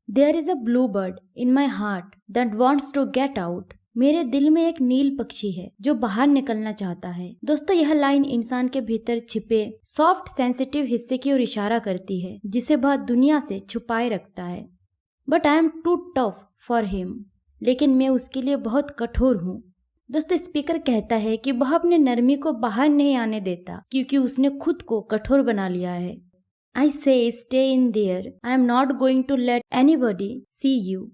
There is a blue bird in my heart that wants to get out. मेरे दिल में एक नील पक्षी है जो बाहर निकलना चाहता है। दोस्तों, यह लाइन इंसान के भीतर छिपे सॉफ्ट सेंसिटिव हिस्से की ओर इशारा करती है जिसे वह दुनिया से छुपाए रखता है। But I am too tough for him, लेकिन मैं उसके लिए बहुत कठोर हूँ। दोस्तों, स्पीकर कहता है कि वह अपने नरमी को बाहर नहीं आने देता क्योंकि उसने खुद को कठोर बना लिया है। I say stay in there, I am not going to let anybody see you.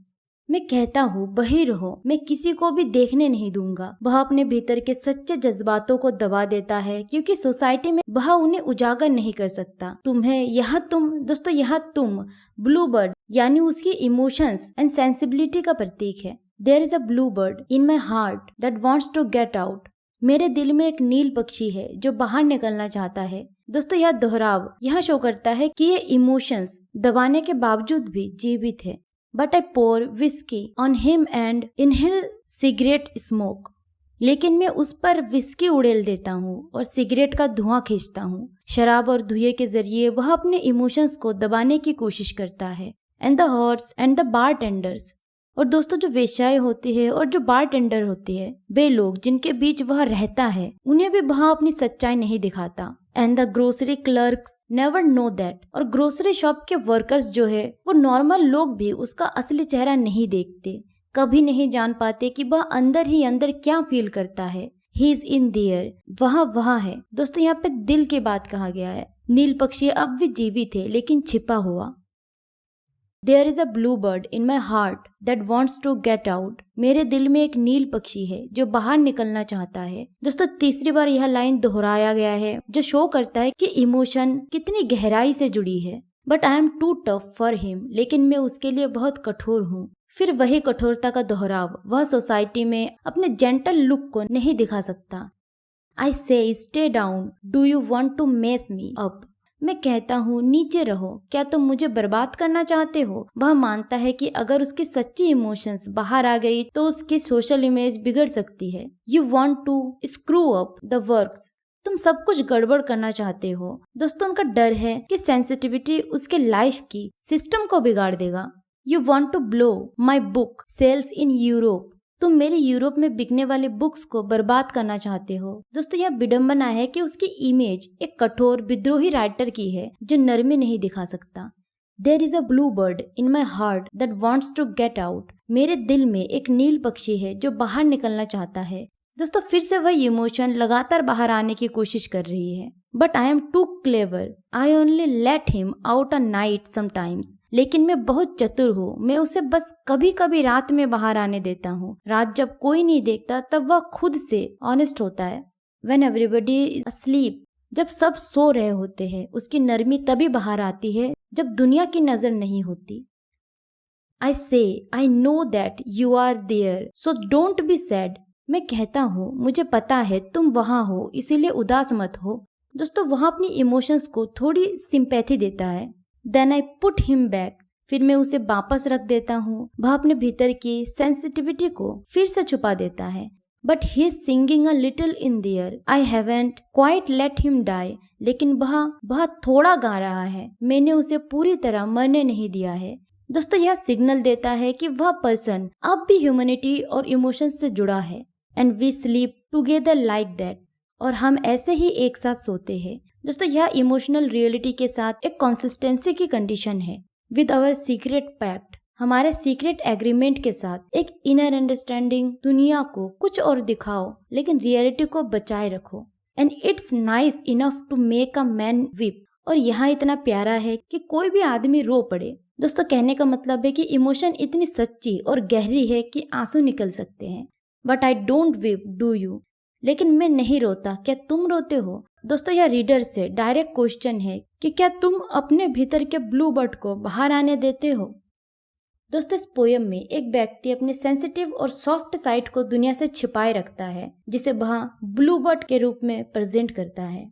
मैं कहता हूँ वही रहो, मैं किसी को भी देखने नहीं दूंगा। वह अपने भीतर के सच्चे जज्बातों को दबा देता है क्योंकि सोसाइटी में वह उन्हें उजागर नहीं कर सकता। दोस्तों यहाँ तुम ब्लू बर्ड यानी उसकी इमोशंस एंड सेंसिबिलिटी का प्रतीक है। There is a blue bird in my heart that wants to get out. मेरे दिल में एक नील पक्षी है जो बाहर निकलना चाहता है। दोस्तों, यह दोहराव यह शो करता है कि ये इमोशंस दबाने के बावजूद भी जीवित है। But I pour whiskey on him and inhale cigarette smoke. लेकिन मैं उस पर विस्की उड़ेल देता हूँ और सिगरेट का धुआं खींचता हूँ। शराब और धुएं के जरिए वह अपने इमोशंस को दबाने की कोशिश करता है। And the horse and the bar tenders. और दोस्तों, जो वेश्याएं होती है और जो बार टेंडर होती है, वे लोग जिनके बीच वह रहता है, उन्हें भी वह अपनी सच्चाई नहीं दिखाता। And the grocery clerks never know that. और ग्रोसरी शॉप के वर्कर्स जो है, वो नॉर्मल लोग भी उसका असली चेहरा नहीं देखते, कभी नहीं जान पाते कि वह अंदर ही अंदर क्या फील करता है। ही इज इन देयर, वहाँ है। दोस्तों, यहाँ पे दिल की बात कहा गया है। नील पक्षी अब भी जीवित है लेकिन छिपा हुआ। There is a blue bird in my heart that wants to get out. मेरे दिल में एक नील पक्षी है जो बाहर निकलना चाहता है। दोस्तों, तीसरी बार यह लाइन दोहराया गया है जो शो करता है कि इमोशन कितनी गहराई से जुड़ी है। But I am too tough for him, लेकिन मैं उसके लिए बहुत कठोर हूँ। फिर वही कठोरता का दोहराव वह सोसाइटी में अपने जेंटल लुक को नहीं दिखा सकता। I say stay down, do you want to mess me up. मैं कहता हूँ नीचे रहो, क्या तुम मुझे बर्बाद करना चाहते हो। वह मानता है कि अगर उसकी सच्ची इमोशंस बाहर आ गई तो उसकी सोशल इमेज बिगड़ सकती है। You want to screw up the works. तुम सब कुछ गड़बड़ करना चाहते हो। दोस्तों, उनका डर है कि सेंसिटिविटी उसके लाइफ की सिस्टम को बिगाड़ देगा। You want to blow my book sales in Europe. तुम मेरी यूरोप में बिकने वाले बुक्स को बर्बाद करना चाहते हो। दोस्तों, यह विडंबना है कि उसकी इमेज एक कठोर विद्रोही राइटर की है जो नरमी नहीं दिखा सकता। There is a blue bird in my heart that wants to get out. मेरे दिल में एक नील पक्षी है जो बाहर निकलना चाहता है। दोस्तों, फिर से वह इमोशन लगातार बाहर आने की कोशिश कर रही है। But I am too clever, I only let him out a night sometimes. लेकिन मैं बहुत चतुर हूँ, मैं उसे बस कभी कभी रात में बाहर आने देता हूँ। रात जब कोई नहीं देखता तब वह खुद से ऑनेस्ट होता है। When everybody is asleep, जब सब सो रहे होते हैं, उसकी नरमी तभी बाहर आती है जब दुनिया की नजर नहीं होती। I say, I know that you are there, so don't be sad. मैं कहता हूँ मुझे पता है तुम वहाँ हो, इसीलिए उदास मत हो। दोस्तों, वहाँ अपनी इमोशंस को थोड़ी सिंपैथी देता है। Then I put him back. फिर मैं उसे वापस रख देता हूँ। वह अपने भीतर की सेंसिटिविटी को फिर से छुपा देता है। But he is singing a little in there. I haven't quite let him die. लेकिन वह थोड़ा गा रहा है, मैंने उसे पूरी तरह मरने नहीं दिया है। दोस्तों, यह सिग्नल देता है कि वह पर्सन अब भी ह्यूमैनिटी और इमोशंस से जुड़ा है। And we sleep together like that. और हम ऐसे ही एक साथ सोते हैं। दोस्तों, यह इमोशनल रियलिटी के साथ एक कंसिस्टेंसी की कंडीशन है। विद आवर सीक्रेट पैक्ट, हमारे सीक्रेट एग्रीमेंट के साथ एक इनर अंडरस्टैंडिंग, दुनिया को कुछ और दिखाओ लेकिन रियलिटी को बचाए रखो। And it's nice enough to make a man weep. और यहाँ इतना प्यारा है कि कोई भी आदमी रो पड़े। दोस्तों, कहने का मतलब है कि इमोशन इतनी सच्ची और गहरी है कि आंसू निकल सकते हैं। But I don't weep, do you? लेकिन मैं नहीं रोता, क्या तुम रोते हो? दोस्तों, यह रीडर से डायरेक्ट क्वेश्चन है कि क्या तुम अपने भीतर के ब्लू बर्ड को बाहर आने देते हो? दोस्तों, इस पोयम में एक व्यक्ति अपने सेंसिटिव और सॉफ्ट साइड को दुनिया से छिपाए रखता है, जिसे वह ब्लू बर्ड के रूप में प्रेजेंट करता है।